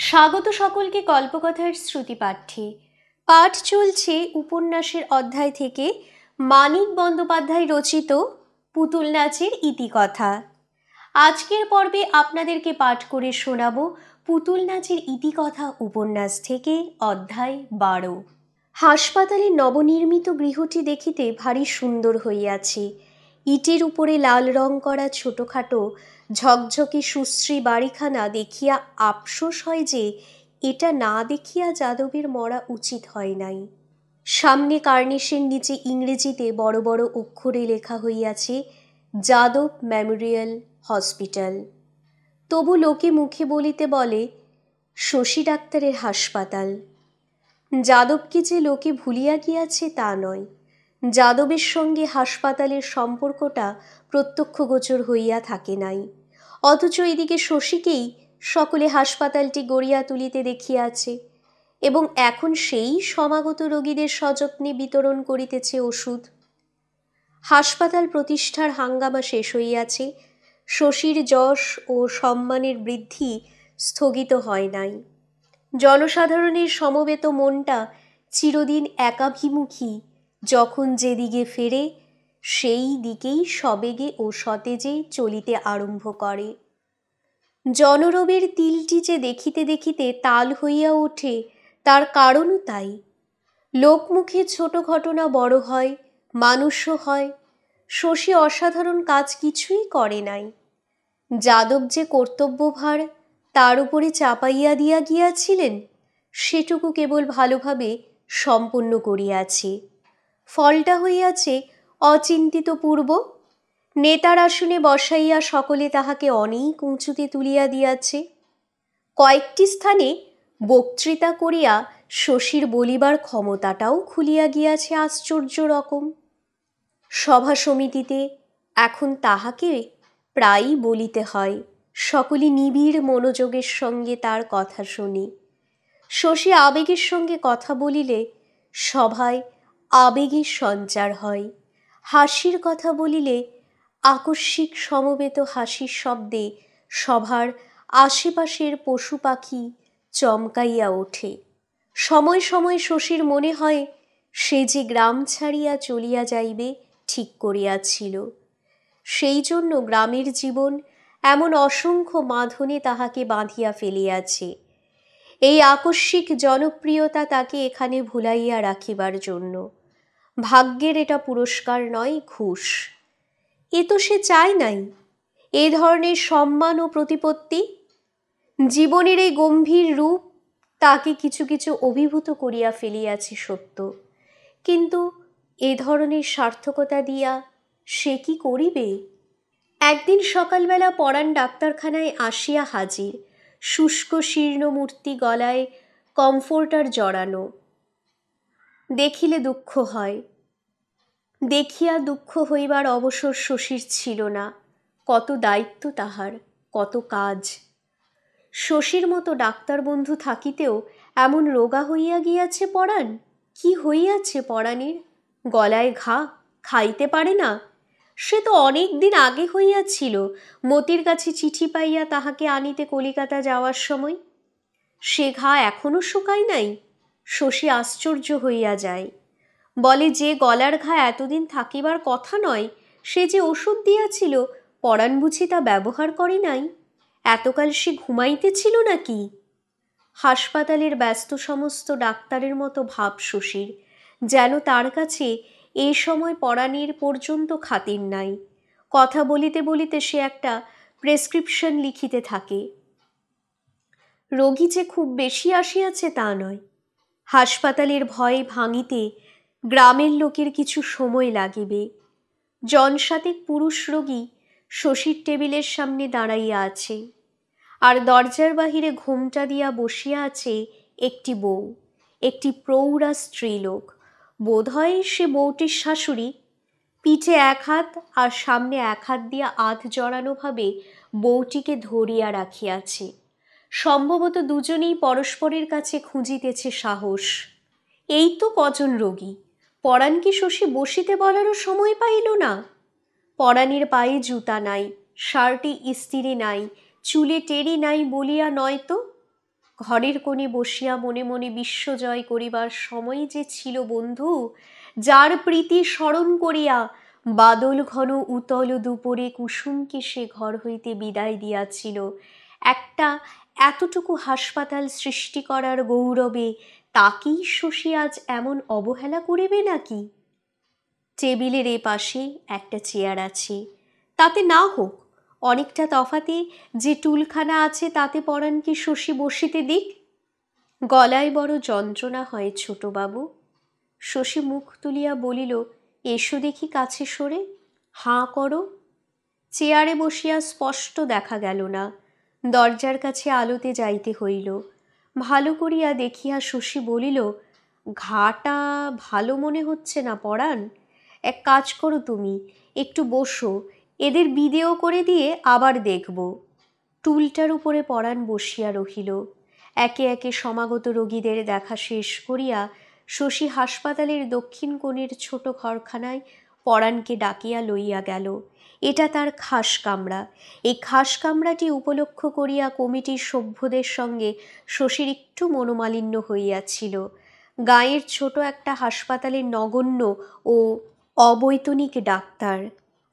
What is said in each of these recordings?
স্বাগত সকলকে কল্পকথার শ্রুতিপাঠ্যে। পাঠ চলছে উপন্যাসের অধ্যায় থেকে মানিক বন্দ্যোপাধ্যায় রচিত পুতুল নাচের ইতিকথা। আজকের পর্বে আপনাদেরকে পাঠ করে শোনাব পুতুল নাচের ইতিকথা উপন্যাস থেকে অধ্যায় 12। হাসপাতালের নবনির্মিত গৃহটি দেখিতে ভারী সুন্দর হইয়াছে। ইটের উপরে লাল রং করা ছোটখাটো ঝকঝকে সুশ্রী বাড়িখানা দেখিয়া আফসোস হয় যে এটা না দেখিয়া যাদবের মরা উচিত হয় নাই। সামনে কার্নিশের নিচে ইংরেজিতে বড় বড় অক্ষরে লেখা হইয়াছে যাদব মেমোরিয়াল হসপিটাল। তবু লোকে মুখে বলিতে বলে শশী ডাক্তারের হাসপাতাল। যাদবকে যে লোকে ভুলিয়া গিয়াছে তা নয়, যাদবের সঙ্গে হাসপাতালের সম্পর্কটা প্রত্যক্ষগোচর হইয়া থাকে নাই, অথচ এদিকে শশীকেই সকলে হাসপাতালটি গড়িয়া তুলিতে দেখিয়াছে এবং এখন সেই সমাগত রোগীদের সযত্নে বিতরণ করিতেছে ওষুধ। হাসপাতাল প্রতিষ্ঠার হাঙ্গামা শেষ হইয়াছে, শশীর যশ ও সম্মানের বৃদ্ধি স্থগিত হয় নাই। জনসাধারণের সমবেত মনটা চিরদিন একাভিমুখী, যখন যেদিকে ফেরে সেই দিকেই সবেগে ও সতেজে চলিতে আরম্ভ করে। জনরবের তিলটি যে দেখিতে দেখিতে তাল হইয়া ওঠে, তার কারণও তাই। লোকমুখে ছোট ঘটনা বড় হয়, মানুষও হয়। শশী অসাধারণ কাজ কিছুই করে নাই। যাদব যে কর্তব্যভার তার উপরে চাপাইয়া দিয়া গিয়াছিলেন, সেটুকু কেবল ভালোভাবে সম্পন্ন করিয়াছে। ফলটা হইয়াছে অচিন্তিত পূর্ব। নেতার আসনে বসাইয়া সকলে তাহাকে অনেক উঁচুতে তুলিয়া দিয়াছে। কয়েকটি স্থানে বক্তৃতা করিয়া শশীর বলিবার ক্ষমতাটাও খুলিয়া গিয়াছে আশ্চর্য রকম। সভা সমিতিতে এখন তাহাকে প্রায়ই বলিতে হয়, সকলে নিবিড় মনোযোগের সঙ্গে তার কথা শুনি। শশী আবেগের সঙ্গে কথা বলিলে সভায় আবেগের সঞ্চার হয়, হাসির কথা বলিলে আকস্মিক সমবেত হাসির শব্দে সভার আশেপাশের পশু পাখি চমকাইয়া ওঠে। সময় সময় শশীর মনে হয় সে যে গ্রাম ছাড়িয়া চলিয়া যাইবে ঠিক করিয়াছিল। সেই জন্য গ্রামের জীবন এমন অসংখ্য বাঁধনে তাহাকে বাঁধিয়া ফেলিয়াছে। এই আকস্মিক জনপ্রিয়তা তাকে এখানে ভুলাইয়া রাখিবার জন্য। ভাগ্যের এটা পুরস্কার নয়, ঘুষ। এ তো সে চায় নাই, এ ধরনের সম্মান ও প্রতিপত্তি। জীবনের এই গম্ভীর রূপ তাকে কিছু কিছু অভিভূত করিয়া ফেলিয়াছে সত্য, কিন্তু এ ধরনের সার্থকতা দিয়া সে কি করিবে? একদিন সকালবেলা পরাণ ডাক্তারখানায় আসিয়া হাজির, শুষ্ক শীর্ণ মূর্তি, গলায় কমফোর্টার জড়ানো। দেখিলে দুঃখ হয়। দেখিয়া দুঃখ হইবার অবসর শশীর ছিল না। কত দায়িত্ব তাহার, কত কাজ। শশীর মতো ডাক্তার বন্ধু থাকিতেও এমন রোগা হইয়া গিয়াছে পরাণ। কি হইয়াছে পরাণের? গলায় ঘা, খাইতে পারে না? সে তো অনেক দিন আগে হইয়াছিল, মতির কাছে চিঠি পাইয়া তাহাকে আনিতে কলিকাতা যাওয়ার সময়। সে ঘা এখনো শুকায় নাই? শশী আশ্চর্য হইয়া যায়। বলে যে গলার ঘা এতদিন থাকিবার কথা নয়, সে যে ওষুধ দিয়াছিল, পরাণ বুঝি তা ব্যবহার করে নাই? এতকাল সে ঘুমাইতেছিল নাকি? হাসপাতালের ব্যস্ত সমস্ত ডাক্তারের মতো ভাব শশীর, যেন তার কাছে এ সময় পরাণের পর্যন্ত খাতির নাই। কথা বলিতে বলিতে সে একটা প্রেসক্রিপশন লিখিতে থাকে। রোগী যে খুব বেশি আসিয়াছে তা নয়। হাসপাতালের ভয়ে ভাঙিতে গ্রামের লোকের কিছু সময় লাগিবে। জনশাতেক পুরুষ রোগী শশীর টেবিলের সামনে দাঁড়াইয়া আছে, আর দরজার বাহিরে ঘোমটা দিয়া বসিয়া আছে একটি বউ, একটি প্রৌঢ়া স্ত্রীলোক। বোধ হয় সে বউটির শাশুড়ি। পিঠে এক হাত আর সামনে এক হাত দিয়া আধ জড়ানো ভাবে বউটিকে ধরিয়া রাখিয়াছে। সম্ভবত দুজনেই পরস্পরের কাছে খুঁজিতেছে সাহস। এই তো কজন রোগী, পরাণকে শশী বসিতে বলারও সময় পাইল না। পরাণের পায়ে জুতা নাই, শার্টে ইস্তিরি নাই, চুলে টেরি নাই বলিয়া নয় তো, ঘরের কোণে বসিয়া মনে মনে বিশ্বজয় করিবার সময় যে ছিল বন্ধু, যার প্রীতি স্মরণ করিয়া বাদল ঘন উতল দুপুরে কুসুমকে সে ঘর হইতে বিদায় দিয়াছিল, একটা এতটুকু হাসপাতাল সৃষ্টি করার গৌরবে তাকেই শশী আজ এমন অবহেলা করিবে নাকি? টেবিলের এ পাশে একটা চেয়ার আছে, তাতে না হোক, অনেকটা তফাতে যে টুলখানা আছে তাতে পরাণকে শশী বসিতে দিক। গলায় বড় যন্ত্রণা হয় ছোটবাবু। শশী মুখ তুলিয়া বলিল, এসো দেখি কাছে সরে। হাঁ করো। চেয়ারে বসিয়া স্পষ্ট দেখা গেল না, দরজার কাছে আলোতে যাইতে হইল। ভালো করিয়া দেখিয়া শশী বলিল, ঘাটা ভালো মনে হচ্ছে না পরাণ, এক কাজ করো তুমি, একটু বসো, এদের বিদেয় করে দিয়ে আবার দেখব। টুলটার উপরে পরাণ বসিয়া রহিল। একে একে সমাগত রোগীদের দেখা শেষ করিয়া শশী হাসপাতালের দক্ষিণ কোণের ছোট ঘরখানায় পরাণকে ডাকিয়া লইয়া গেল। এটা তার খাস কামরা। এই খাস কামরাটি উপলক্ষ করিয়া কমিটির সভ্যদের সঙ্গে শশীর একটু মনোমালিন্য হইয়াছিল। গাঁয়ের ছোট একটা হাসপাতালের নগণ্য ও অবৈতনিক ডাক্তার,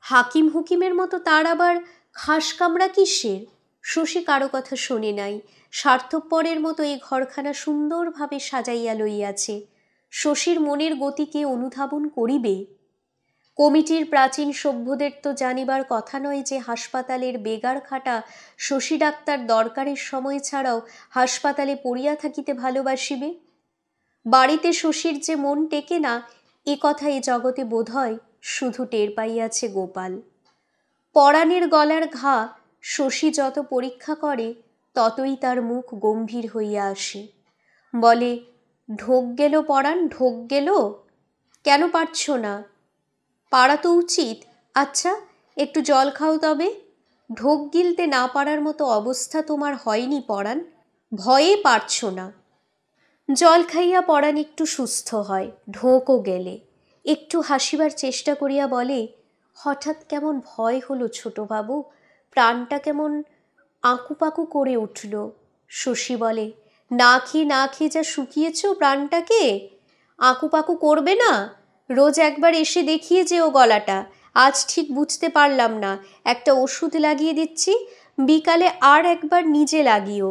হাকিম হুকিমের মতো তার আবার খাস কামরা কিসের? শশী কারো কথা শোনে নাই। স্বার্থপরের মতো এই ঘরখানা সুন্দরভাবে সাজাইয়া লইয়াছে। শশীর মনের গতিকে অনুধাবন করিবে। কমিটির প্রাচীন সভ্যদের তো জানিবার কথা নয় যে হাসপাতালের বেগার খাটা শশী ডাক্তার দরকারের সময় ছাড়াও হাসপাতালে পড়িয়া থাকিতে ভালোবাসিবে। বাড়িতে শশীর যে মন টেকে না, এ কথা এ জগতে বোধহয় শুধু টের পাইয়াছে গোপাল। পরাণের গলার ঘা শশী যত পরীক্ষা করে ততই তার মুখ গম্ভীর হইয়া আসে। বলে, ঢোক গেল পরাণ, ঢোক গেল? কেন পারছ না? পারা তো উচিত। আচ্ছা, একটু জল খাও তবে। ঢোক গিলতে না পারার মতো অবস্থা তোমার হয়নি পরাণ, ভয়ে পারছ না। জল খাইয়া পরাণ একটু সুস্থ হয়, ঢোকও গেলে। একটু হাসিবার চেষ্টা করিয়া বলে, হঠাৎ কেমন ভয় হলো ছোটবাবু, প্রাণটা কেমন আঁকুপাকু করে উঠল। শশী বলে, না খেয়ে যা শুকিয়েছ প্রাণটাকে, আঁকুপাকু করবে না? রোজ একবার এসে দেখিয়ে যেও গলাটা। আজ ঠিক বুঝতে পারলাম না, একটা ওষুধ লাগিয়ে দিচ্ছি, বিকালে আর একবার নিজে লাগিও।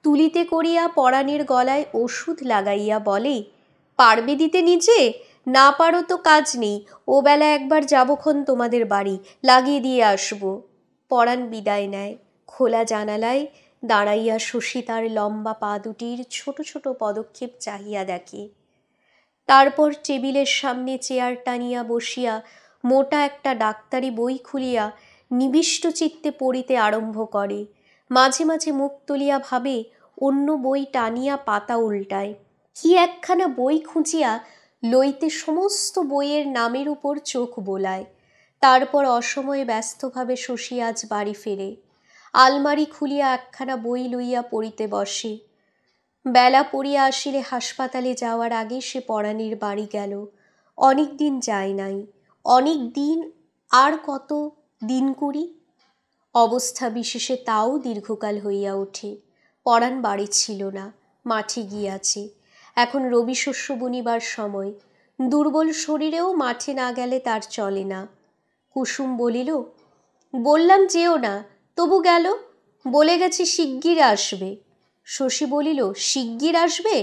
তুলিতে করিয়া পরাণের গলায় ওষুধ লাগাইয়া বলে, পারবে দিতে নিজে? না পারো তো কাজ নেই, ও বেলা একবার যাবক্ষণ তোমাদের বাড়ি, লাগিয়ে দিয়ে আসবো। পরাণ বিদায় নেয়। খোলা জানালায় দাঁড়াইয়া শশী তার লম্বা পা দুটির ছোট ছোট পদক্ষেপ চাহিয়া দেখে। তারপর টেবিলের সামনে চেয়ার টানিয়া বসিয়া মোটা একটা ডাক্তারি বই খুলিয়া নিবিষ্ট চিত্তে পড়িতে আরম্ভ করে। মাঝে মাঝে মুখ তুলিয়া ভাবে, অন্য বই টানিয়া পাতা উল্টায়। কি একখানা বই খুঁজিয়া লইতে সমস্ত বইয়ের নামের উপর চোখ বোলায়। তারপর অসময়ে ব্যস্তভাবে শশী আজ বাড়ি ফেরে। আলমারি খুলিয়া একখানা বই লইয়া পড়িতে বসে। বেলা পড়িয়া আসিলে হাসপাতালে যাওয়ার আগে সে পরাণের বাড়ি গেল। অনেক দিন যায় নাই। অনেক দিন আর কত দিন করি, অবস্থা বিশেষে তাও দীর্ঘকাল হইয়া ওঠে। পরাণ বাড়ি ছিল না, মাঠে গিয়াছে। এখন রবি শস্য বুনিবার সময়। দুর্বল শরীরেও মাঠে না গেলে তার চলে না। কুসুম বলিল, বললাম যেও না, তবু গেল। বলে গেছে শিগগির আসবে। শশী বলিল, শিগগির আসবে?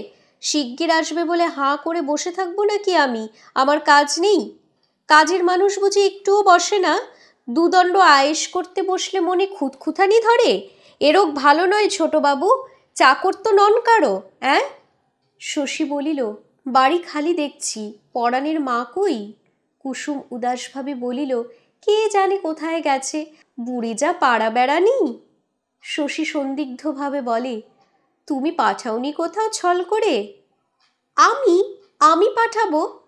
শিগগির আসবে বলে হাঁ করে বসে থাকবো নাকি আমি? আমার কাজ নেই? কাজের মানুষ বুঝি একটুও বসে না? দুদণ্ড আয়েশ করতে বসলে মনে খুঁতখুঁতানি ধরে? এরোগ ভালো নয় ছোটবাবু, চাকর তো নন কারো, অ্যাঁ? শশী বলিল, বাড়ি খালি দেখছি, পরাণের মা কই? কুসুম উদাসভাবে বলিল, কে জানে কোথায় গেছে, বুড়ি যা পাড়া বেড়ানি। শশী সন্দিগ্ধভাবে বলে, তুমি পাঠাওনি কোথাও ছল করে? আমি আমি পাঠাবো?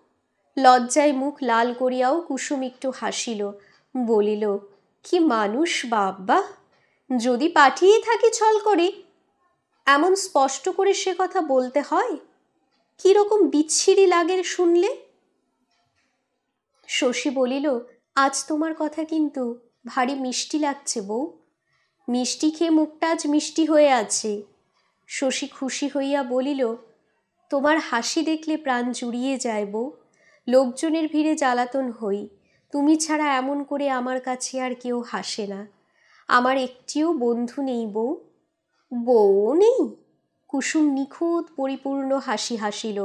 লজ্জায় মুখ লাল করিয়াও কুসুম একটু হাসিল। বলিল, কি মানুষ বাবা! যদি পাঠিয়ে থাকি ছল করে, এমন স্পষ্ট করে সে কথা বলতে হয়? কিরকম বিচ্ছিরি লাগে শুনলে। শশী বলিল, আজ তোমার কথা কিন্তু ভারী মিষ্টি লাগছে বউ। মিষ্টি খেয়ে মুখটা আজ মিষ্টি হয়ে আছে। শশী খুশি হইয়া বলিল, তোমার হাসি দেখলে প্রাণ জুড়িয়ে যায় বউ। লোকজনের ভিড়ে জ্বালাতন হই, তুমি ছাড়া এমন করে আমার কাছে আর কেউ হাসে না। আমার একটিও বন্ধু নেই বউ। বউ নেই? কুসুম নিখুঁত পরিপূর্ণ হাসি হাসিল।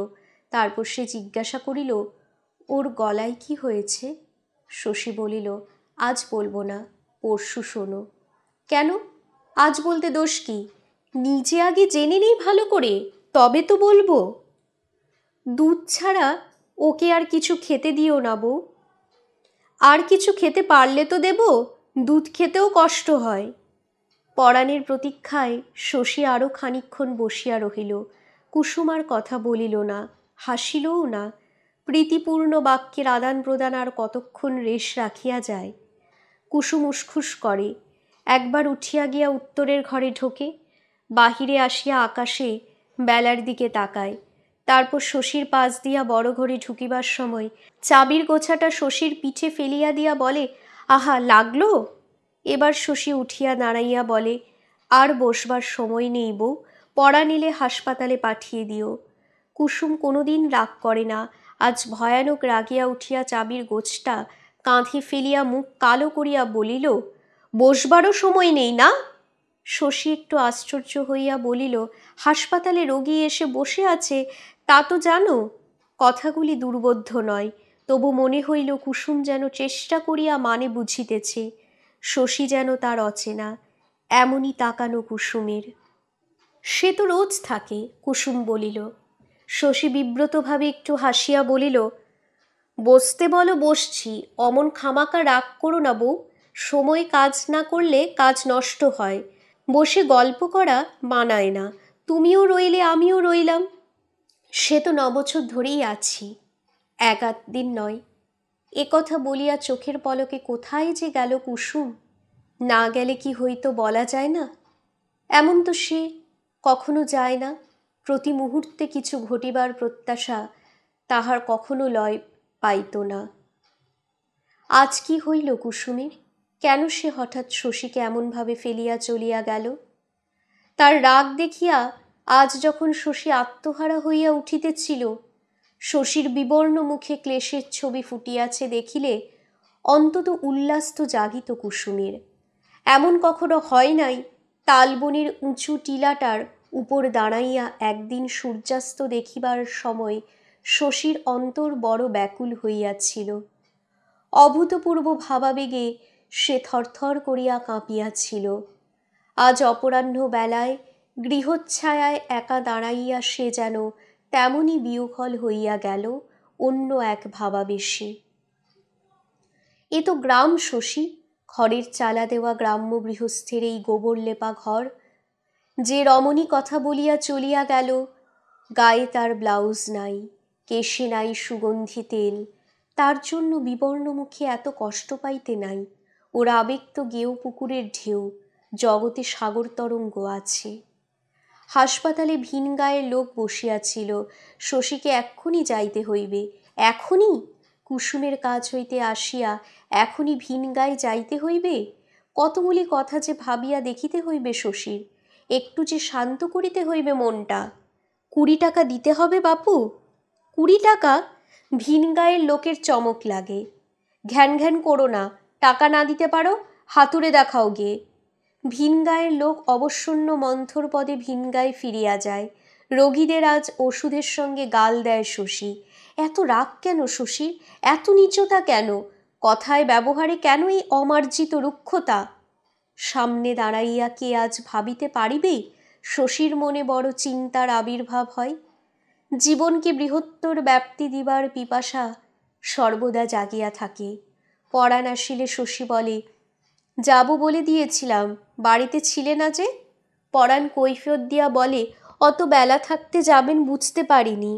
তারপর সে জিজ্ঞাসা করিল, ওর গলায় কি হয়েছে? শশী বলিল, আজ বলবো না, পরশু শোনো। কেন? আজ বলতে দোষ কি? নিজে আগে জেনে নেই ভালো করে, তবে তো বলবো। দুধ ছাড়া ওকে আর কিছু খেতে দিও না বউ। আর কিছু খেতে পারলে তো দেব, দুধ খেতেও কষ্ট হয়। পরাণের প্রতীক্ষায় শশী আরও খানিকক্ষণ বসিয়া রহিল। কুসুম আর কথা বলিল না, হাসিলও না। প্রীতিপূর্ণ বাক্যের আদান প্রদান আর কতক্ষণ রেশ রাখিয়া যায়। কুসুম উসখুস করে, একবার উঠিয়া গিয়া উত্তরের ঘরে ঢোকে, বাহিরে আসিয়া আকাশে বেলার দিকে তাকায়। তারপর শশীর পাশ দিয়া বড় ঘরে ঢুকিবার সময় চাবির গোছাটা শশীর পিঠে ফেলিয়া দিয়া বলে, আহা লাগলো। এবার শশী উঠিয়া দাঁড়াইয়া বলে, আর বসবার সময় নেই বউ, পরাণ এলে হাসপাতালে পাঠিয়ে দিও। কুসুম কোনোদিন রাগ করে না, আজ ভয়ানক রাগিয়া উঠিয়া চাবির গোছটা কাঁধে ফেলিয়া মুখ কালো করিয়া বলিল, বসবারও সময় নেই না? শশী একটু আশ্চর্য হইয়া বলিল, হাসপাতালে রোগী এসে বসে আছে তা তো জানো। কথাগুলি দুর্বোধ্য নয়, তবু মনে হইল কুসুম যেন চেষ্টা করিয়া মানে বুঝিতেছে। শশী যেন তার অচেনা, এমনই তাকানো কুসুমের। সে তো রোজ থাকে, কুসুম বলিল। শশী বিব্রতভাবে একটু হাসিয়া বলিল, বসতে বলো বসছি, অমন খামাকা রাগ করো না বউ। সময় কাজ না করলে কাজ নষ্ট হয়। বসে গল্প করা মানায় না। তুমিও রইলে আমিও রইলাম। সে তো 9 বছর ধরেই আছি, 1-8 দিন নয়। এ কথা বলিয়া চোখের পলকে কোথায় যে গেল কুসুম। না গেলে কি হইতো বলা যায় না। এমন তো সে কখনো যায় না। প্রতি মুহূর্তে কিছু ঘটিবার প্রত্যাশা তাহার কখনো লয় পাইত না। আজ কি হইল কুসুমের? কেন সে হঠাৎ শশীকে এমনভাবে ফেলিয়া চলিয়া গেল? তার রাগ দেখিয়া আজ যখন শশী আত্মহারা হইয়া উঠিতেছিল, শশীর বিবর্ণ মুখে ক্লেশের ছবি ফুটিয়াছে দেখিলে অন্তত উল্লাস তো জাগিত কুসুমের। এমন কখনো হয় নাই তালবনের উঁচু টিলাটার উপর দাঁড়াইয়া একদিন সূর্যাস্ত দেখিবার সময় শশীর অন্তর বড় ব্যাকুল হইয়াছিল। অভূতপূর্ব ভাবাবেগে সে থরথর করিয়া কাঁপিয়াছিল। আজ অপরাহ্ন বেলায় গৃহচ্ছায়ায় একা দাঁড়াইয়া সে যেন তেমনই বিহ্বল হইয়া গেল অন্য এক ভাবাবেশে। এ তো গ্রাম শশী, খড়ের চালা দেওয়া গ্রাম্য গৃহস্থের এই গোবর লেপা ঘর। যে রমণী কথা বলিয়া চলিয়া গেল, গায়ে তার ব্লাউজ নাই, কেশে নাই সুগন্ধি তেল, তার জন্য বিবর্ণ মুখে এত কষ্ট পাইতে নাই। ওর আবেগ তো গেও পুকুরের ঢেউ, জগতে সাগর তরঙ্গ আছে। হাসপাতালে ভিন গায়ের লোক বসিয়াছিল। শশীকে এক্ষুনি যাইতে হইবে। এখনই? কুসুমের কাছ হইতে আসিয়া এখনই ভিন গায়ে যাইতে হইবে? কতগুলি কথা যে ভাবিয়া দেখিতে হইবে শশীর। একটু যে শান্ত করিতে হইবে মনটা। 20 টাকা দিতে হবে বাপু। 20 টাকা? ভিন গায়ের লোকের চমক লাগে। ঘ্যান ঘ্যান করো না, টাকা না দিতে পারো হাতুড়ে দেখাও গে। ভিন গায়ের লোক অবসন্ন মন্থর পদে ভিন গায়ে ফিরিয়া যায়। রোগীদের আজ ওষুধের সঙ্গে গাল দেয় শশী। এত রাগ কেন শশীর? এত নীচতা কেন? কথায় ব্যবহারে কেন এই অমার্জিত রুক্ষতা? সামনে দাঁড়াইয়া কে আজ ভাবিতে পারিবে? শশীর মনে বড় চিন্তার আবির্ভাব হয়। জীবনকে বৃহত্তর ব্যাপ্তি দিবার পিপাসা সর্বদা জাগিয়া থাকে। পরাণ আসিলে শশী বলে, যাব বলে দিয়েছিলাম, বাড়িতে ছিলে না যে। পরাণ কৈফিয়ত দিয়া বলে, অত বেলা থাকতে যাবেন বুঝতে পারিনি।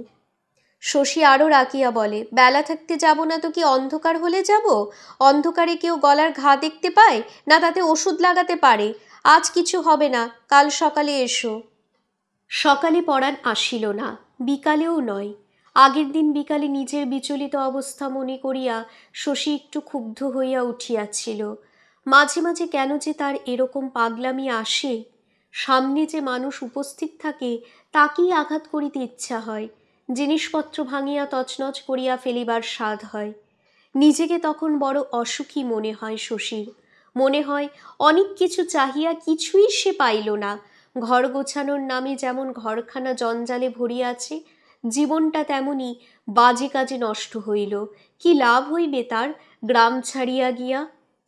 শশী আরও রাগিয়া বলে, বেলা থাকতে যাব না তো কি অন্ধকার হলে যাব? অন্ধকারে কেউ গলার ঘা দেখতে পায় না, তাতে ওষুধ লাগাতে পারে। আজ কিছু হবে না, কাল সকালে এসো। সকালে পরাণ আসিল না, বিকালেও নয়। আগের দিন বিকালে নিজের বিচলিত অবস্থা মনে করিয়া শশী একটু ক্ষুব্ধ হইয়া উঠিয়াছিল। মাঝে মাঝে কেন যে তার এরকম পাগলামি আসে, সামনে যে মানুষ উপস্থিত থাকে তাকেই আঘাত করিতে ইচ্ছা হয়, জিনিসপত্র ভাঙিয়া তছনছ করিয়া ফেলিবার স্বাদ হয়। নিজেকে তখন বড় অসুখী মনে হয় শশীর। মনে হয় অনেক কিছু চাহিয়া কিছুই সে পাইল না। ঘর গোছানোর নামে যেমন ঘরখানা জঞ্জালে ভরিয়াছে, জীবনটা তেমনি বাজে কাজে নষ্ট হইল। কি লাভ হইবে তার গ্রাম ছাড়িয়া গিয়া?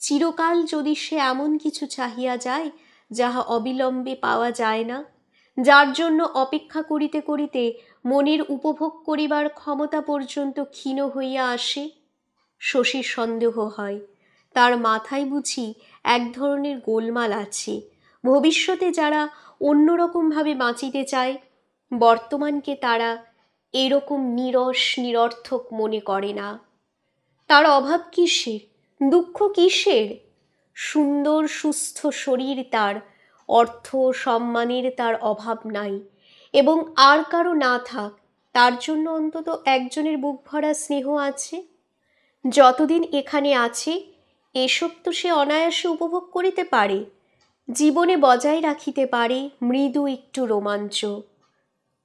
চিরকাল যদি সে এমন কিছু চাহিয়া যায় যাহা অবিলম্বে পাওয়া যায় না, যার জন্য অপেক্ষা করিতে করিতে মনের উপভোগ করিবার ক্ষমতা পর্যন্ত ক্ষীণ হইয়া আসে, শশীর সন্দেহ হয় তার মাথায় বুঝি এক ধরনের গোলমাল আছে। ভবিষ্যতে যারা অন্যরকমভাবে বাঁচিতে চায়, বর্তমানকে তারা এরকম নিরস নিরর্থক মনে করে না। তার অভাব কিসের, দুঃখ কিসের? সুন্দর সুস্থ শরীর তার, অর্থ সম্মানের তার অভাব নাই, এবং আর কারো না থাক, তার জন্য অন্তত একজনের বুক ভরা স্নেহ আছে। যতদিন এখানে আছে এসব তো সে অনায়াসে উপভোগ করিতে পারে, জীবনে বজায় রাখিতে পারে মৃদু একটু রোমাঞ্চ।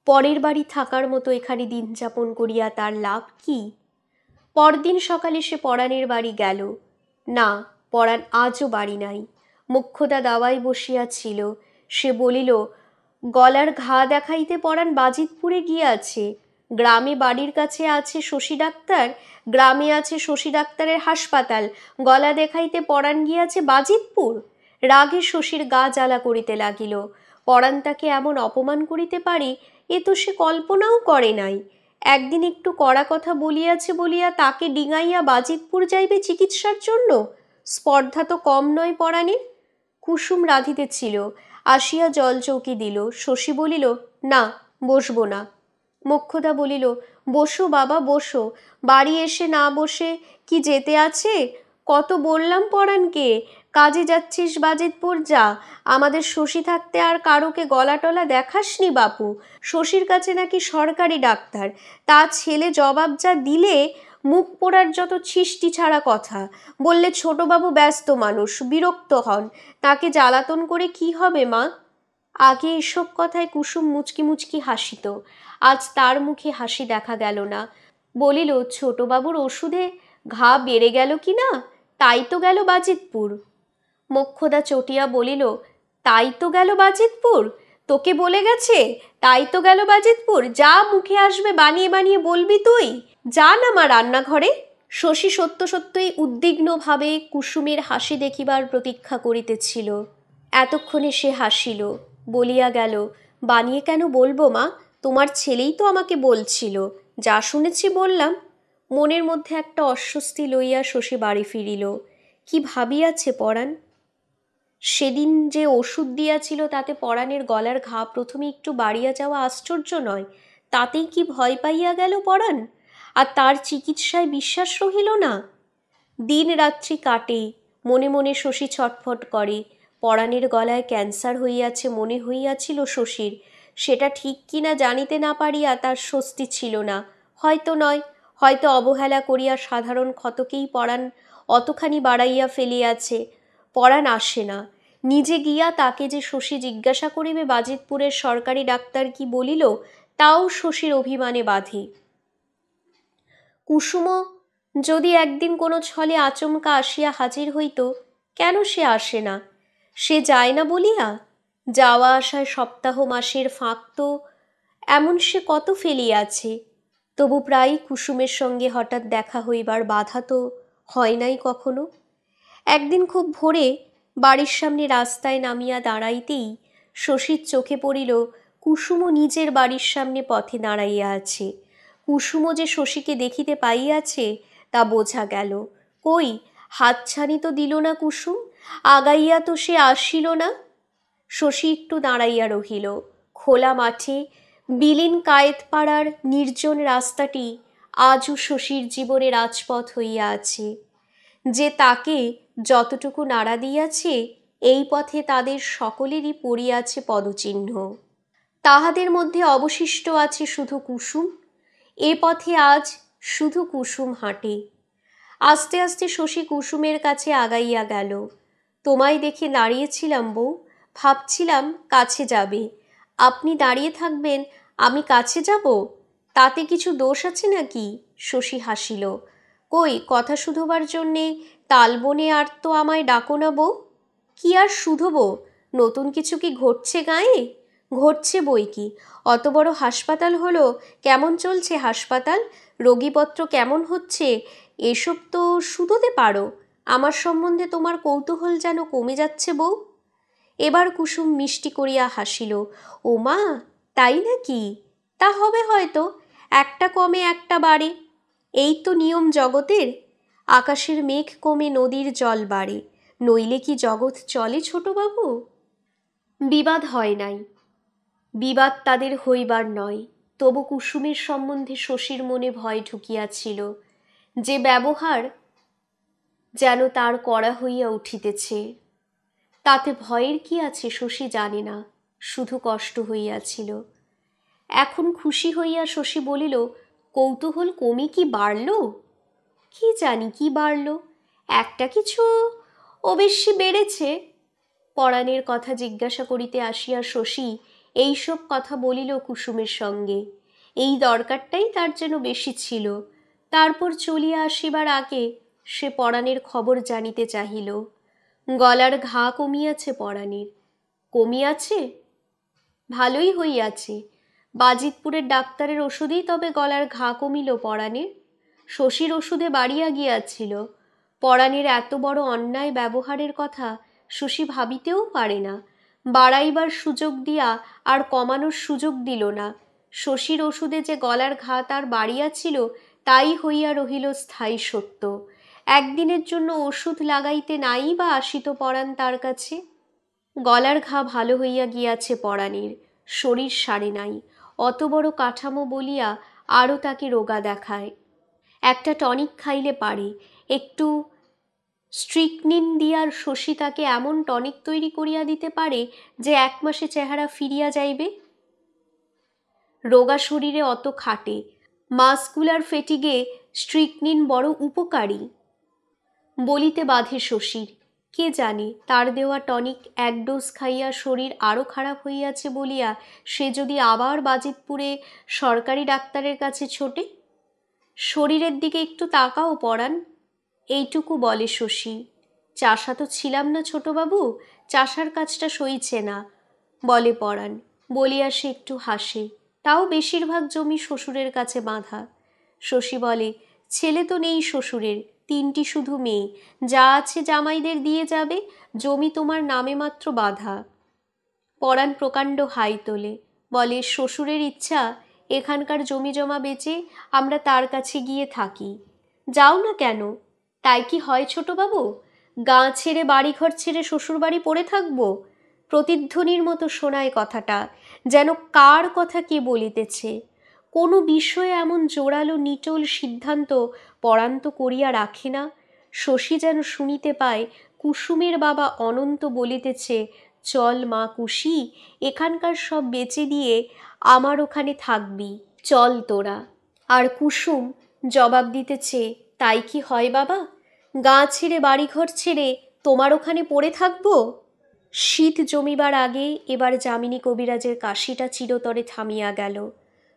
পরের বাড়ি থাকার মতো এখানে দিন যাপন করিয়া তার লাভ কি? পরদিন সকালে সে পরাণের বাড়ি গেল না। পরাণ আজও বাড়ি নাই। মোক্ষদা দাওয়ায় বসিয়াছিল। সে বলিল, গলার ঘা দেখাইতে পরাণ বাজিতপুরে গিয়াছে। গ্রামে বাড়ির কাছে আছে শশী ডাক্তার, গ্রামে আছে শশী ডাক্তারের হাসপাতাল, গলা দেখাইতে পরাণ গিয়াছে বাজিতপুর। রাগে শশীর গা জ্বালা করিতে লাগিল। পরাণ তাকে এমন অপমান করিতে পারে এ তো সে কল্পনাও করে নাই। একদিন একটু কড়া কথা বলিয়াছে বলিয়া তাকে ডিঙাইয়া বাজিতপুর যাইবে চিকিৎসার জন্য? স্পর্ধা তো কম নয় পরাণের। কুসুম রাঁধিতেছিল, আসিয়া জল চৌকি দিল। শশী বলিল, না, বসবো না। মোক্ষদা বলিল, বসো বাবা বসো, বাড়ি এসে না বসে কি যেতে আছে? কত বললাম পরাণকে, কাজে যাচ্ছিস বাজিতপুর যা, আমাদের শশী থাকতে আর কারোকে গলা টলা দেখাসনি বাপু। শশীর কাছে নাকি সরকারি ডাক্তার, তা ছেলে জবাব যা দিলে, মুখ পোড়ার যত ছিষ্টি ছাড়া কথা। বললে ছোটবাবু ব্যস্ত মানুষ, বিরক্ত হন, তাকে জ্বালাতন করে কি হবে মা? আগে এসব কথায় কুসুম মুচকি মুচকি হাসিত, আজ তার মুখে হাসি দেখা গেল না। বলিল, ছোটবাবুর ওষুধে ঘা বেড়ে গেল কি না, তাই তো গেল বাজিতপুর। মোক্ষদা চটিয়া বলিল, তাই তো গেল বাজিতপুর? তোকে বলে গেছে তাই তো গেল বাজিতপুর? যা মুখে আসবে বানিয়ে বানিয়ে বলবি তুই, যা না মা রান্নাঘরে। শশী সত্য সত্যই উদ্বিগ্নভাবে কুসুমের হাসি দেখিবার প্রতীক্ষা করিতেছিল। এতক্ষণে সে হাসিল, বলিয়া গেল, বানিয়ে কেন বলবো মা, তোমার ছেলেই তো আমাকে বলছিল, যা শুনেছি বললাম। মনের মধ্যে একটা অস্বস্তি লইয়া শশী বাড়ি ফিরিল। কি ভাবিয়াছে পরাণ? সেদিন যে ওষুধ দিয়াছিল তাতে পরাণের গলার ঘা প্রথমে একটু বাড়িয়া যাওয়া আশ্চর্য নয়, তাতেই কি ভয় পাইয়া গেল পরাণ? আর তার চিকিৎসায় বিশ্বাস রহিল না। দিন রাত্রি কাটে, মনে মনে শশী ছটফট করে। পরাণের গলায় ক্যান্সার হইয়াছে মনে হইয়াছিল শশীর, সেটা ঠিক কিনা জানিতে না পারিয়া তার স্বস্তি ছিল না। হয়তো নয়, হয়তো অবহেলা করিয়া সাধারণ ক্ষতকেই পরাণ অতখানি বাড়াইয়া ফেলিয়াছে। পরাণ আসে না। নিজে গিয়া তাকে যে শশী জিজ্ঞাসা করিবে বাজিতপুরের সরকারি ডাক্তার কি বলিল, তাও শশীর অভিমানে বাধে। কুসুমও যদি একদিন কোনো ছলে আচমকা আসিয়া হাজির হইত, কেন সে আসে না? সে যায় না বলিয়া? যাওয়া আসায় সপ্তাহ মাসের ফাঁক তো এমন সে কত ফেলিয়াছে, তবু প্রায়ই কুসুমের সঙ্গে হঠাৎ দেখা হইবার বাধা তো হয় নাই কখনো। একদিন খুব ভোরে বাড়ির সামনে রাস্তায় নামিয়া দাঁড়াইতেই শশীর চোখে পড়িল কুসুমও নিজের বাড়ির সামনে পথে দাঁড়াইয়া আছে। কুসুমও যে শশীকে দেখিতে পাইয়াছে তা বোঝা গেল। কই, হাতছানি তো দিল না কুসুম, আগাইয়া তো সে আসিল না। শশী একটু দাঁড়াইয়া রহিল। খোলা মাঠে বিলীন কায়েতপাড়ার নির্জন রাস্তাটি আজও শশীর জীবনে রাজপথ হইয়া আছে। যে তাকে যতটুকু নাড়া দিয়াছে, এই পথে তাদের সকলেরই পড়িয়াছে পদচিহ্ন। তাহাদের মধ্যে অবশিষ্ট আছে শুধু কুসুম। এ পথে আজ শুধু কুসুম হাঁটে। আস্তে আস্তে শশী কুসুমের কাছে আগাইয়া গেল। তোমায় দেখে দাঁড়িয়েছিলাম বউ, ভাবছিলাম কাছে যাবে, আপনি দাঁড়িয়ে থাকবেন, আমি কাছে যাব, তাতে কিছু দোষ আছে নাকি? শশী হাসিল। কই, কথা শুধোবার জন্যে তালবনে আর তো আমায় ডাকো না বউ। কি আর শুধোবো, নতুন কিছু কি ঘটছে গায়ে? ঘটছে বই কি, অত বড় হাসপাতাল হলো, কেমন চলছে হাসপাতাল, রোগীপত্র কেমন হচ্ছে, এসব তো শুধোতে পারো। আমার সম্বন্ধে তোমার কৌতূহল যেন কমে যাচ্ছে বউ। এবার কুসুম মিষ্টি করিয়া হাসিল। ও মা, তাই নাকি? তা হবে হয়তো, একটা কমে একটা বাড়ে, এই তো নিয়ম জগতের। আকাশের মেঘ কমে নদীর জল বাড়ে, নইলে কি জগৎ চলে ছোটবাবু? বিবাদ হয় নাই, বিবাদ তাদের হইবার নয়, তবু কুসুমের সম্বন্ধে শশীর মনে ভয় ঢুকিয়াছিল, যে ব্যবহার যেন তার করা হইয়া উঠিতেছে। তাতে ভয়ের কি আছে শশী জানে না, শুধু কষ্ট হইয়াছিল। এখন খুশি হইয়া শশী বলিল, কৌতূহল কমে কি বাড়ল? কি জানি কি বাড়ল, একটা কিছু অবশ্যই বেড়েছে। পরাণের কথা জিজ্ঞাসা করিতে আসিয়া শশী এইসব কথা বলিল কুসুমের সঙ্গে। এই দরকারটাই তার যেন বেশি ছিল। তারপর চলিয়া আসিবার আগে সে পরাণের খবর জানিতে চাহিল। গলার ঘা কমিয়াছে পরাণের? কমিয়াছে, ভালোই হইয়াছে। বাজিতপুরের ডাক্তারের ওষুধেই তবে গলার ঘা কমিল পরাণের? শশীর ওষুধে বাড়িয়া গিয়াছিল। পরাণের এত বড় অন্যায় ব্যবহারের কথা শশী ভাবিতেও পারে না। বাড়াইবার সুযোগ দিয়া আর কমানোর সুযোগ দিল না। শশীর ওষুধে যে গলার ঘা তার বাড়িয়াছিল, তাই হইয়া রহিল স্থায়ী সত্য। একদিনের জন্য ওষুধ লাগাইতে নাই বা আসিত পরাণ তার কাছে। গলার ঘা ভালো হইয়া গিয়াছে পরাণের, শরীর সারে নাই, অত বড় কাঠামো বলিয়া আরও তাকে রোগা দেখায়। একটা টনিক খাইলে পারে, একটু স্ট্রিকনিন দিয়ার শশী তাকে এমন টনিক তৈরি করিয়া দিতে পারে যে 1 মাসে চেহারা ফিরিয়া যাইবে। রোগা শরীরে অত খাটে, মাসকুলার ফেটিগে স্ট্রিকনিন বড় উপকারী। বলিতে বাধে শশীর, কে জানে তার দেওয়া টনিক 1 ডোজ খাইয়া শরীর আরও খারাপ হইয়াছে বলিয়া সে যদি আবার বাজিতপুরে সরকারি ডাক্তারের কাছে ছোটে। শরীরের দিকে একটু তাকাও পরাণ, এইটুকু বলে শশী। চাষা তো ছিলাম না ছোটবাবু, চাষার কাজটা সইছে না, বলে পরাণ। বলিয়া সে একটু হাসে। তাও বেশিরভাগ জমি শ্বশুরের কাছে বাঁধা। শশী বলে, ছেলে তো নেই শ্বশুরের, 3টি শুধু মেয়ে, যা আছে জামাইদের দিয়ে যাবে, জমি তোমার নামে মাত্র বাঁধা। পরাণ প্রকাণ্ড হাই তোলে, বলে, শ্বশুরের ইচ্ছা এখানকার জমি জমা বেচে আমরা তার কাছে গিয়ে থাকি। যাও না কেন? তাই কি হয় ছোটবাবু? গাঁ ছেড়ে বাড়িঘর ছেড়ে শ্বশুর বাড়ি পড়ে থাকবো? প্রতিধ্বনির মতো শোনায় কথাটা, যেন কার কথা কে বলিতেছে। কোনো বিষয়ে এমন জোরালো নিটোল সিদ্ধান্ত পরাণ তো করিয়া রাখে না। শশী যেন শুনিতে পায় কুসুমের বাবা অনন্ত বলিতেছে, চল মা কুশি, এখানকার সব বেচে দিয়ে আমার ওখানে থাকবি, চল তোরা। আর কুসুম জবাব দিতেছে, তাই কি হয় বাবা? গাঁ ছেড়ে বাড়িঘর ছেড়ে তোমার ওখানে পড়ে থাকবো? শীত জমিবার আগে এবার যামিনী কবিরাজের কাশিটা চিরতরে থামিয়া গেল।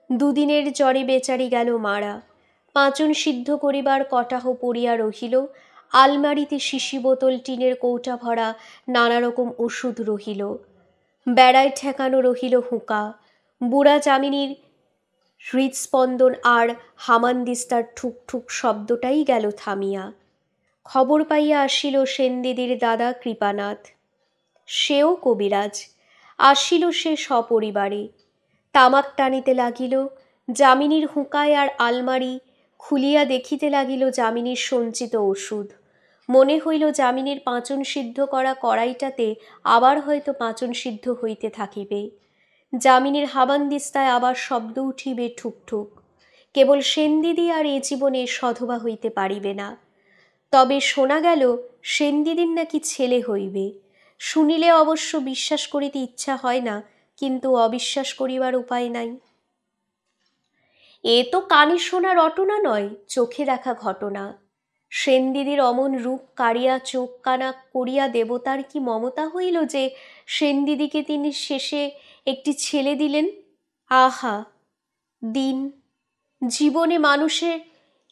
2 দিনের জ্বরে বেচারি গেল মারা। পাঁচন সিদ্ধ করিবার কটাহ পড়িয়া রহিল। আলমারিতে শিশি বোতল, টিনের কৌটা ভরা নানা রকম ওষুধ রহিল। বেড়ায় ঠেকানো রহিল হুঁকা। বুড়া যামিনীর হৃৎস্পন্দন আর হামানদিস্তার ঠুক ঠুক শব্দটাই গেল থামিয়া। খবর পাইয়া আসিল সেনদিদির দাদা কৃপানাথ। সেও কবিরাজ। আসিল সে সপরিবারে। তামাক টানিতে লাগিল। যামিনীর হুঁকায় আর আলমারি খুলিয়া দেখিতে লাগিল যামিনীর সঞ্চিত ওষুধ। মনে হইল যামিনীর পাঁচন সিদ্ধ করা কড়াইটাতে আবার হয়তো পাঁচন সিদ্ধ হইতে থাকিবে। যামিনীর হামানদিস্তায় আবার শব্দ উঠিবে ঠুকঠুক। কেবল সেনদিদি আর এ জীবনে সধবা হইতে পারিবে না। তবে শোনা গেল সেনদিদির নাকি ছেলে হইবে। শুনিলে অবশ্য বিশ্বাস করিতে ইচ্ছা হয় না, কিন্তু অবিশ্বাস করিবার উপায় নাই। এ তো কানে শোনা রটনা নয়, চোখে দেখা ঘটনা। সেনদিদির অমন রূপ কাড়িয়া চোখ কানা করিয়া দেবতার কি মমতা হইল যে সেনদিদিকে তিনি শেষে একটি ছেলে দিলেন। আহা দিন, জীবনে মানুষের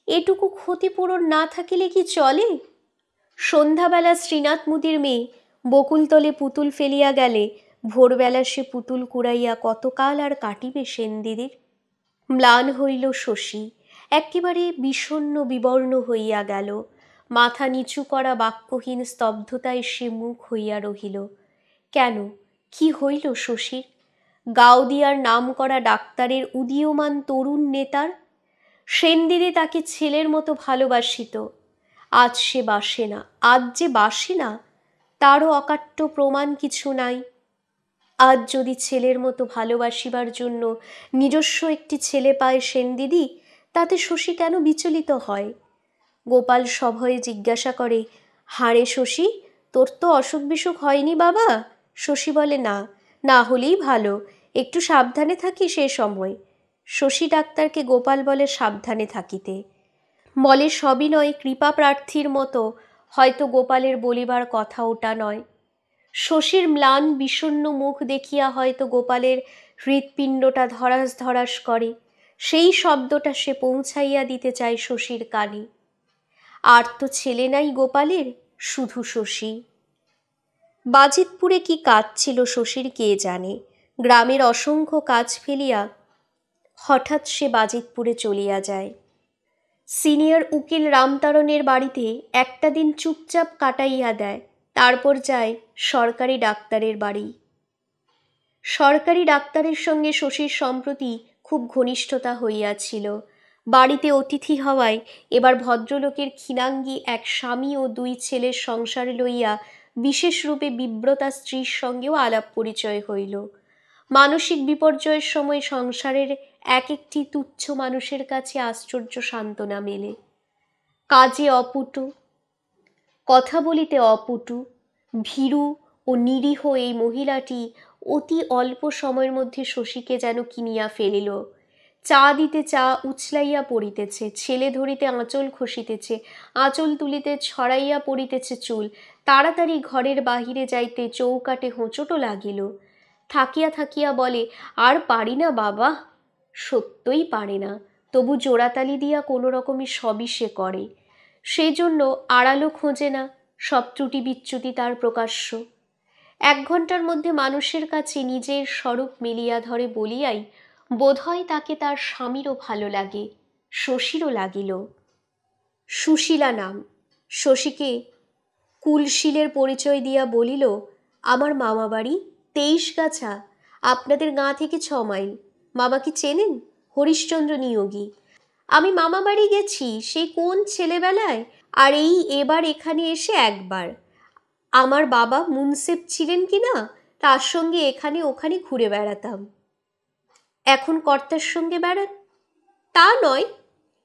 এটুকু ক্ষতিপূরণ না থাকিলে কি চলে? সন্ধ্যাবেলা শ্রীনাথ মুদির মেয়ে বকুলতলে পুতুল ফেলিয়া গেলে ভোরবেলা সে পুতুল কুড়াইয়া কতকাল আর কাটিবে সেনদিদির? ম্লান হইল শশী, একেবারে বিষণ্ণ বিবর্ণ হইয়া গেল। মাথা নিচু করা বাক্যহীন স্তব্ধতায় সে মুখ হইয়া রহিল। কেন, কি হইল শশীর? গাওদিয়ার নাম করা ডাক্তারের উদীয়মান তরুণ নেতার সেনদিদি তাকে ছেলের মতো ভালোবাসিত। আজ সে বাসে না, আজ যে বাসে না তারও অকাট্য প্রমাণ কিছু নাই। আজ যদি ছেলের মতো ভালোবাসিবার জন্য নিজস্ব একটি ছেলে পায় সেনদিদি, তাতে শশী কেন বিচলিত হয়? গোপাল সভয়ে জিজ্ঞাসা করে, হারে শশী, তোর তো অসুখ বিসুখ হয়নি বাবা? শশী বলে, না, না হলেই ভালো, একটু সাবধানে থাকি সে সময়। শশী ডাক্তারকে গোপাল বলে সাবধানে থাকিতে, বলে সবিনয় কৃপা প্রার্থীর মতো, হয়তো গোপালের বলিবার কথা ওটা নয়। শশীর ম্লান বিষণ্ণ মুখ দেখিয়া হয়তো গোপালের হৃৎপিণ্ডটা ধরাস ধরাস করে, সেই শব্দটা সে পৌঁছাইয়া দিতে চায় শশীর কানে। আর তো ছেলে নাই গোপালের, শুধু শশী। বাজিতপুরে কি কাজ ছিল শশীর কে জানে। গ্রামের অসংখ্য কাজ ফেলিয়া হঠাৎ সে বাজিতপুরে চলিয়া যায়। সিনিয়র উকিল রামতারণের বাড়িতে একটা দিন চুপচাপ কাটাইয়া দেয়, তারপর যায় সরকারি ডাক্তারের বাড়ি। সরকারি ডাক্তারের সঙ্গে শশীর সম্প্রতি খুব ঘনিষ্ঠতা হইয়াছিল। বাড়িতে অতিথি হওয়ায় এবার ভদ্রলোকের ক্ষীণাঙ্গী এক স্বামী ও দুই ছেলের সংসার লইয়া বিশেষ রূপে বিব্রতা স্ত্রীর সঙ্গেও আলাপ পরিচয় হইল। মানসিক বিপর্যয়ের সময় সংসারের এক একটি তুচ্ছ মানুষের কাছে আশ্চর্য সান্ত্বনা মেলে। কাজে অপটু, কথা বলিতে অপটু, ভীরু ও নিরীহ এই মহিলাটি অতি অল্প সময়ের মধ্যে শশীকে যেন কিনিয়া ফেলিল। চা দিতে চা উছলাইয়া পড়িতেছে, ছেলে ধরিতে আঁচল খসিতেছে, আঁচল তুলিতে ছড়াইয়া পড়িতেছে চুল, তাড়াতাড়ি ঘরের বাহিরে যাইতে চৌকাটে হোঁচটও লাগিল। থাকিয়া থাকিয়া বলে, আর পারি না বাবা। সত্যই পারে না, তবু জোড়াতালি দিয়া কোনো রকমে সবই সে করে। সেই জন্য আড়ালও খোঁজে না, সব ত্রুটি বিচ্যুতি তার প্রকাশ্য। 1 ঘণ্টার মধ্যে মানুষের কাছে নিজের স্বরূপ মিলিয়া ধরে বলিয়াই বোধহয় তাকে তার স্বামীরও ভালো লাগে, শশীরও লাগিল। সুশীলা নাম। শশীকে কুলশীলের পরিচয় দিয়া বলিল, আমার মামা বাড়ি 23গাছা, আপনাদের গাঁ থেকে 6 মাইল। মামা কি চেনেন? হরিশ্চন্দ্র নিয়োগী। আমি মামা বাড়ি গেছি সেই কোন ছেলেবেলায়, আর এবার এখানে এসে একবার। আমার বাবা মুন্সেফ ছিলেন কি না, তার সঙ্গে এখানে ওখানে ঘুরে বেড়াতাম। এখন কর্তার সঙ্গে বেড়ান? তা নয়,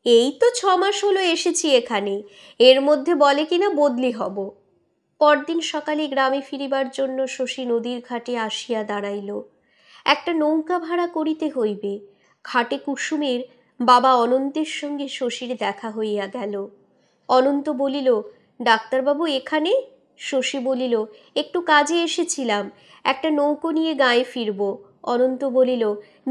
এই তো 6 মাস হলো এসেছি এখানে, এর মধ্যে বলে কিনা বদলি হব। পরদিন সকালে গ্রামে ফিরিবার জন্য শশী নদীর ঘাটে আসিয়া দাঁড়াইল। একটা নৌকা ভাড়া করিতে হইবে। ঘাটে কুসুমের বাবা অনন্তের সঙ্গে শশীর দেখা হইয়া গেল। অনন্ত বলিল, ডাক্তারবাবু এখানে? শশী বলিল, একটু কাজে এসেছিলাম, একটা নৌকো নিয়ে গাঁয়ে ফিরব। অনন্ত বলিল,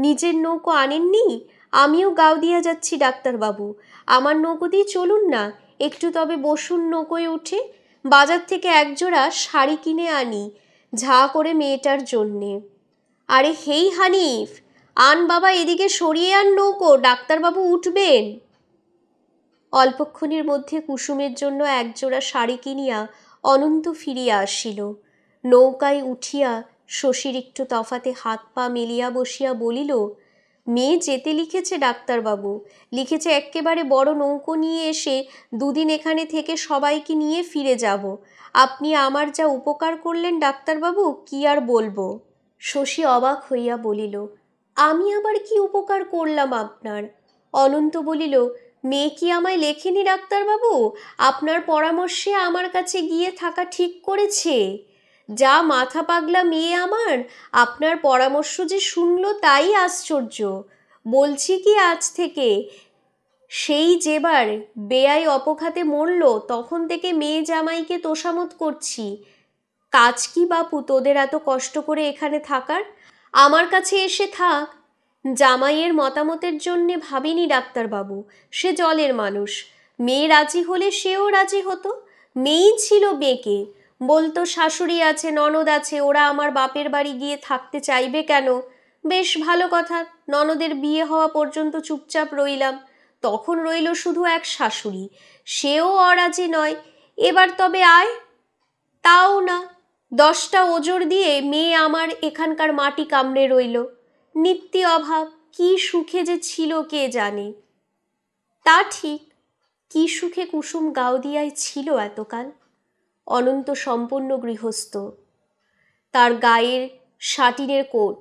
নিজের নৌকো আনেননি? আমিও গাওদিয়া যাচ্ছি ডাক্তারবাবু, আমার নৌকোতেই চলুন না, একটু তবে বসুন নৌকোয় উঠে, বাজার থেকে একজোড়া শাড়ি কিনে আনি ঝা করে মেয়েটার জন্যে। আরে হেই হানিফ, আন বাবা, এদিকে সরিয়ে আন নৌকো, ডাক্তারবাবু উঠবেন। অল্পক্ষণের মধ্যে কুসুমের জন্য একজোড়া শাড়ি কিনিয়া অনন্ত ফিরিয়া আসিল। নৌকায় উঠিয়া শশীর একটু তফাতে হাত পা মেলিয়া বসিয়া বলিল, মেয়ে যেতে লিখেছে ডাক্তারবাবু, লিখেছে এক্কেবারে বড় নৌকো নিয়ে এসে 2 দিন এখানে থেকে সবাইকে নিয়ে ফিরে যাব। আপনি আমার যা উপকার করলেন ডাক্তারবাবু, কি আর বলবো। শশী অবাক হইয়া বলিল, আমি আবার কি উপকার করলাম আপনার? অনন্ত বলিল, মেয়ে কি আমায় লেখেনি ডাক্তারবাবু? আপনার পরামর্শে আমার কাছে গিয়ে থাকা ঠিক করেছে। যা মাথা পাগলা মেয়ে আমার, আপনার পরামর্শ যে শুনল তাই আশ্চর্য। বলছি কি আজ থেকে সেই যেবার বেয়াই অপঘাতে মরল তখন থেকে মেয়ে জামাইকে তোষামত করছি। কাজ কি বাপু তোদের এত কষ্ট করে এখানে থাকার? আমার কাছে এসে থাক। জামাইয়ের মতামতের জন্যে ভাবিনি ডাক্তারবাবু, সে জলের মানুষ। মেয়ে রাজি হলে সেও রাজি হতো। মেয়েই ছিল বেঁকে, বলতো শাশুড়ি আছে, ননদ আছে, ওরা আমার বাপের বাড়ি গিয়ে থাকতে চাইবে কেন? বেশ ভালো কথা, ননদের বিয়ে হওয়া পর্যন্ত চুপচাপ রইলাম। তখন রইল শুধু এক শাশুড়ি, সেও অরাজি নয়। এবার তবে আয়, তাও না। 10টা ওজর দিয়ে মেয়ে আমার এখানকার মাটি কামড়ে রইল। নিত্যি অভাব, কি সুখে যে ছিল কে জানে। তা ঠিক, কি সুখে কুসুম গাওদিয়ায় ছিল এতকাল। অনন্ত সম্পন্ন গৃহস্থ, তার গায়ের শাটিনের কোট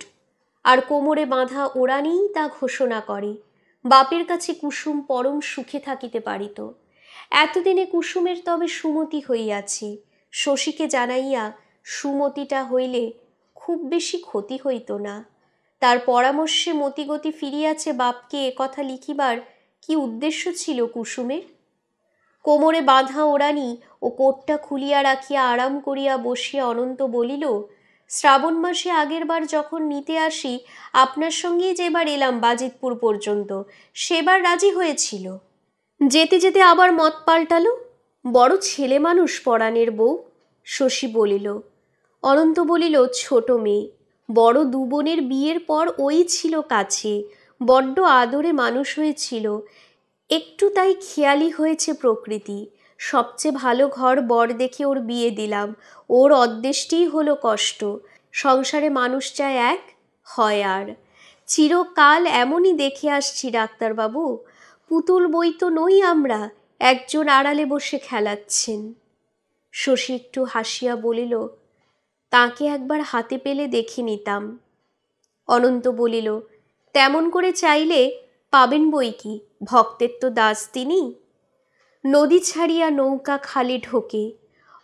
আর কোমরে বাঁধা ওড়ানিই তা ঘোষণা করে বাপের কাছে কুসুম পরম সুখে থাকিতে পারিত। এতদিনে কুসুমের তবে সুমতি হইয়াছে। শশীকে জানাইয়া সুমতিটা হইলে খুব বেশি ক্ষতি হইত না। তার পরামর্শে মতিগতি ফিরিয়াছে বাপকে একথা লিখিবার কি উদ্দেশ্য ছিল কুসুমের? কোমরে বাঁধা ওড়ানি ও কোটটা খুলিয়া রাখিয়া আরাম করিয়া বসিয়া অনন্ত বলিল, শ্রাবণ মাসে আগের বার যখন নিতে আসি আপনার সঙ্গেই যেবার এলাম বাজিতপুর পর্যন্ত, সেবার রাজি হয়েছিল। যেতে যেতে আবার মত পাল্টালো। বড় ছেলে মানুষ পরাণের বউ। শশী বলিল। অনন্ত বলিল, ছোট মেয়ে, বড় দু বোনের বিয়ের পর ওই ছিল কাছে, বড্ড আদরে মানুষ হয়েছিল। একটু তাই খেয়ালি হয়েছে প্রকৃতি। সবচেয়ে ভালো ঘর বর দেখে ওর বিয়ে দিলাম। ওর অদ্দেষ্টেই হলো কষ্ট। সংসারে মানুষ চায় এক, হয় আর। চিরকাল এমনই দেখে আসছি ডাক্তারবাবু। পুতুল বই তো নই আমরা, একজন আড়ালে বসে খেলাচ্ছেন। শশী একটু হাসিয়া বলিল, তাকে একবার হাতে পেলে দেখে নিতাম। অনন্ত বলিল, তেমন করে চাইলে পাবেন বই কি, ভক্তের তো দাস তিনি। নদী ছাড়িয়া নৌকা খালে ঢোকে।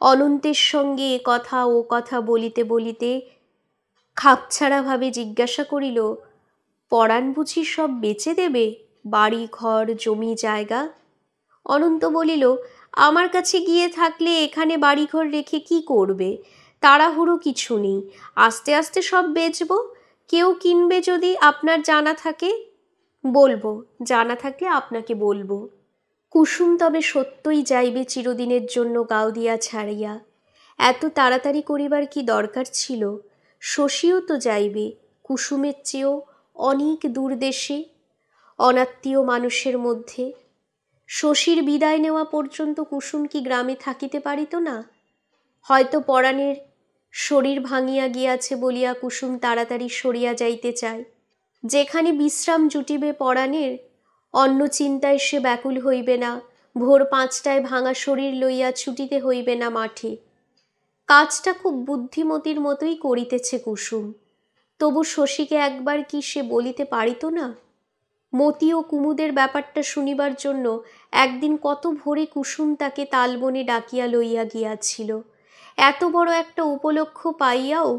অনন্তের সঙ্গে এ কথা ও কথা বলিতে বলিতে খাপছাড়াভাবে জিজ্ঞাসা করিল, পরাণ বুঝি সব বেচে দেবে, বাড়ি ঘর জমি জায়গা? অনন্ত বলিল, আমার কাছে গিয়ে থাকলে এখানে বাড়িঘর রেখে কি করবে? তাড়াহুড়ো কিছু নেই, আস্তে আস্তে সব বেচব। কেউ কিনবে যদি আপনার জানা থাকে বলবো, জানা থাকলে আপনাকে বলবো। কুসুম তবে সত্যই যাইবে চিরদিনের জন্য গাওদিয়া ছাড়িয়া। এত তাড়াতাড়ি করিবার কি দরকার ছিল? শশীও তো যাইবে কুসুমের চেয়েও অনেক দূর দেশে, অনাত্মীয় মানুষের মধ্যে। শশীর বিদায় নেওয়া পর্যন্ত কুসুম কি গ্রামে থাকিতে পারিত না? হয়তো পরাণের শরীর ভাঙিয়া গিয়াছে বলিয়া কুসুম তাড়াতাড়ি সরিয়া যাইতে চায়। যেখানে বিশ্রাম জুটিবে পরাণের, অন্য চিন্তায় সে ব্যাকুল হইবে না। ভোর 5টায় ভাঙা শরীর লইয়া ছুটিতে হইবে না মাঠে। কাজটা খুব বুদ্ধিমতীর মতোই করিতেছে কুসুম। তবু শশীকে একবার কি সে বলিতে পারিত না? মতি ও কুমুদের ব্যাপারটা শুনিবার জন্য একদিন কত ভোরে কুসুম তাকে তালবনে ডাকিয়া লইয়া গিয়াছিল। এত বড় একটা উপলক্ষ পাইয়াও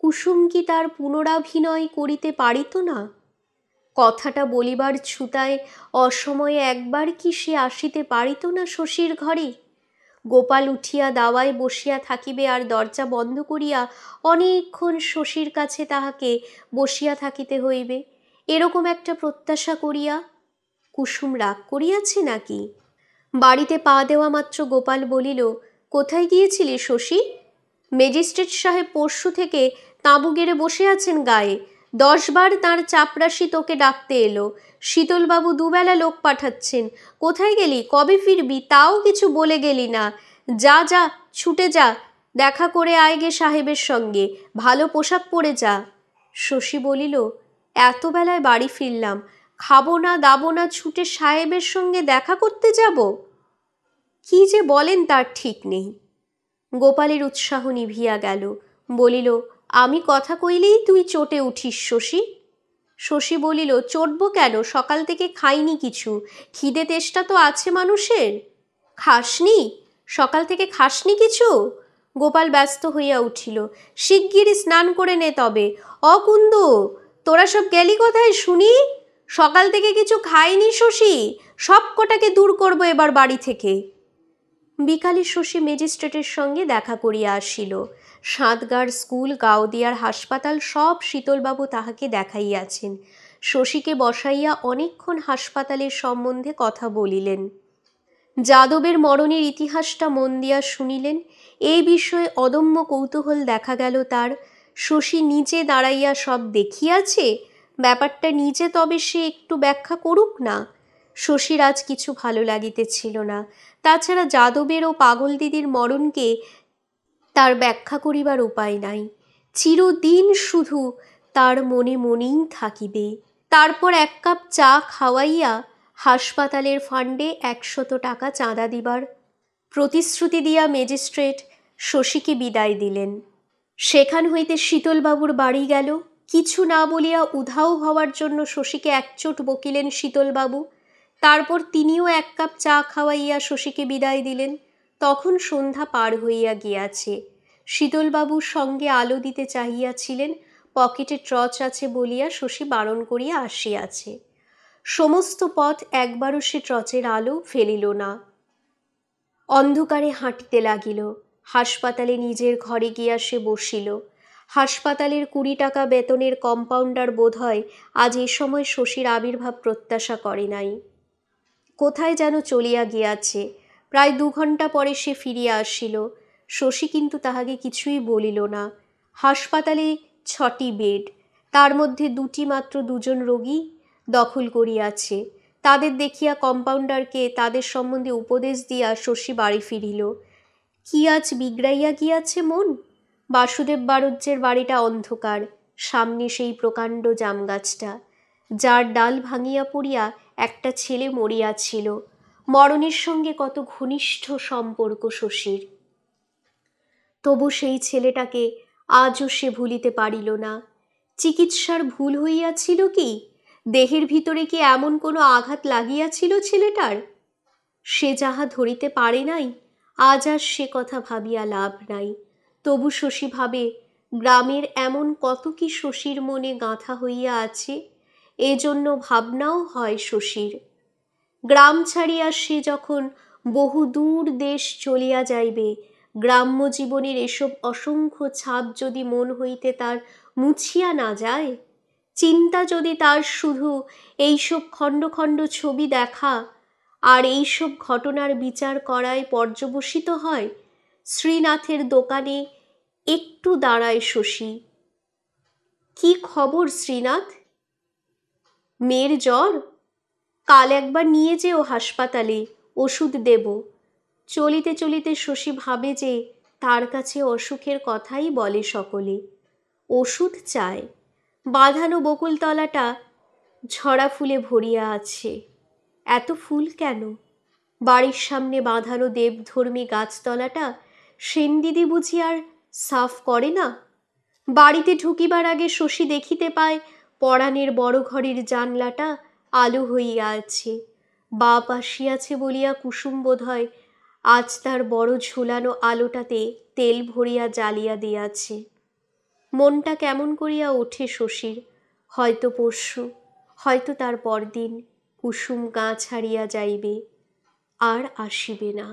কুসুম কি তার পুনরাভিনয় করিতে পারিত না? কথাটা বলিবার ছুতায় অসময়ে একবার কি সে আসিতে পারিত না শশীর ঘরে? গোপাল উঠিয়া দাওয়ায় বসিয়া থাকিবে আর দরজা বন্ধ করিয়া অনেকক্ষণ শশীর কাছে তাহাকে বসিয়া থাকিতে হইবে, এরকম একটা প্রত্যাশা করিয়া কুসুম রাগ করিয়াছে নাকি? বাড়িতে পা দেওয়া মাত্র গোপাল বলিল, কোথায় গিয়েছিলে শশী? ম্যাজিস্ট্রেট সাহেব পরশু থেকে তাঁবু গেড়ে বসে আছেন গায়ে। 10 বার তাঁর চাপরাশি তোকে ডাকতে এলো। শীতলবাবু দুবেলা লোক পাঠাচ্ছেন। কোথায় গেলি, কবে ফিরবি, তাও কিছু বলে গেলি না। যা যা, ছুটে যা, দেখা করে আয় গে সাহেবের সঙ্গে, ভালো পোশাক পরে যা। শশী বলিল, এত বেলায় বাড়ি ফিরলাম, খাবো না দাবো না, ছুটে সাহেবের সঙ্গে দেখা করতে যাব? কি যে বলেন তার ঠিক নেই। গোপালের উৎসাহ নিভিয়া গেল। বলিল, আমি কথা কইলেই তুই চটে উঠিস শশী। শশী বলিল, চটব কেন, সকাল থেকে খাইনি কিছু, খিদে তেষ্টা তো আছে মানুষের। খাসনি? সকাল থেকে খাসনি কিছু? গোপাল ব্যস্ত হইয়া উঠিল। শিগগিরই স্নান করে নে তবে। অকুন্দ, তোরা সব গেলি কোথায় শুনি? সকাল থেকে কিছু খাইনি শশী, সব কটাকে দূর করবো এবার বাড়ি থেকে। বিকালে শশী ম্যাজিস্ট্রেটের সঙ্গে দেখা করিয়া আসিল। সাঁতগার স্কুল, গাওদিয়ার হাসপাতাল সব শীতলবাবু তাহাকে দেখাইয়াছেন। শশীকে বসাইয়া অনেকক্ষণ হাসপাতালের সম্বন্ধে কথা বলিলেন। যাদবের মরণের ইতিহাসটা মন দিয়া শুনিলেন। এই বিষয়ে অদম্য কৌতূহল দেখা গেল তার। শশী নিজে দাঁড়াইয়া সব দেখিয়াছে, ব্যাপারটা নিজে তবে সে একটু ব্যাখ্যা করুক না। শশীর আজ কিছু ভালো লাগিতেছিল না। তাছাড়া যাদবের ও পাগল দিদির মরণকে তার ব্যাখ্যা করিবার উপায় নাই। চিরদিন শুধু তার মনে মনেই থাকিবে। তারপর এক কাপ চা খাওয়াইয়া হাসপাতালের ফান্ডে 100 টাকা চাঁদা দিবার প্রতিশ্রুতি দিয়া ম্যাজিস্ট্রেট শশীকে বিদায় দিলেন। সেখান হইতে শীতলবাবুর বাড়ি গেল। কিছু না বলিয়া উধাও হওয়ার জন্য শশীকে একচোট বকিলেন শীতলবাবু। তারপর তিনিও এক কাপ চা খাওয়াইয়া শশীকে বিদায় দিলেন। তখন সন্ধ্যা পার হইয়া গিয়াছে। শীতলবাবুর সঙ্গে আলো দিতে চাহিয়াছিলেন, পকেটে টর্চ আছে বলিয়া শশী বারণ করিয়া আসিয়াছে। সমস্ত পথ একবারও সে টর্চের আলো ফেলিল না। অন্ধকারে হাঁটিতে লাগিল। হাসপাতালে নিজের ঘরে গিয়া সে বসিল। হাসপাতালের 20 টাকা বেতনের কম্পাউন্ডার বোধহয় আজ এ সময় শশীর আবির্ভাব প্রত্যাশা করে নাই। কোথায় যেন চলিয়া গিয়াছে। প্রায় 2 ঘণ্টা পরে সে ফিরিয়া আসিল। শশী কিন্তু তাহাকে কিছুই বলিল না। হাসপাতালে 6টি বেড, তার মধ্যে 2টি মাত্র 2 জন রোগী দখল করিয়াছে। তাদের দেখিয়া কম্পাউন্ডারকে তাদের সম্বন্ধে উপদেশ দিয়া শশী বাড়ি ফিরিল। কি আজ বিগড়াইয়া গিয়াছে মন। বাসুদেব বাড়ুজ্যের বাড়িটা অন্ধকার। সামনে সেই প্রকাণ্ড জামগাছটা, যার ডাল ভাঙিয়া পড়িয়া একটা ছেলে মরিয়াছিল। মরণের সঙ্গে কত ঘনিষ্ঠ সম্পর্ক শশীর। তবু সেই ছেলেটাকে আজও সে ভুলিতে পারিল না। চিকিৎসার ভুল হইয়াছিল কি? দেহের ভিতরে কি এমন কোনো আঘাত লাগিয়াছিল ছেলেটার? সে যাহা ধরিতে পারে নাই, আজ আর সে কথা ভাবিয়া লাভ নাই। তবু শশী ভাবে, গ্রামের এমন কত কি শশীর মনে গাঁথা হইয়া আছে। এজন্য ভাবনাও হয় শশীর। গ্রাম ছাড়িয়া সে যখন বহু দূর দেশ চলিয়া যাইবে, গ্রাম্য জীবনের এসব অসংখ্য ছাপ যদি মন হইতে তার মুছিয়া না যায়, চিন্তা যদি তার শুধু এইসব খণ্ড খণ্ড ছবি দেখা আর এইসব ঘটনার বিচার করায় পর্যবসিত হয়, শ্রীনাথের দোকানে একটু দাঁড়ায় শশী। কি খবর শ্রীনাথ? মেয়ের জ্বর? কাল একবার নিয়ে যেও হাসপাতালে, ওষুধ দেব। চলিতে চলিতে শশী ভাবে যে তার কাছে অসুখের কথাই বলে সকলে, ওষুধ চায়। বাঁধানো বকুলতলাটা ঝরা ফুলে ভরিয়া আছে। এত ফুল কেন? বাড়ির সামনে বাঁধানো দেবধর্মী গাছতলাটা সেনদিদি বুঝি আর সাফ করে না? বাড়িতে ঢুকিবার আগে শশী দেখিতে পায় পরাণের বড় ঘরের জানলাটা আলো হইয়া আছে। বাপ আসিয়াছে বলিয়া কুসুম বোধহয় আজ তার বড় ঝুলানো আলোটাতে তেল ভরিয়া জ্বালিয়া দিয়াছে। মনটা কেমন করিয়া ওঠে শশীর। হয়তো পরশু, হয়তো তার পরদিন কুসুম গা ছাড়িয়া যাইবে, আর আসিবে না।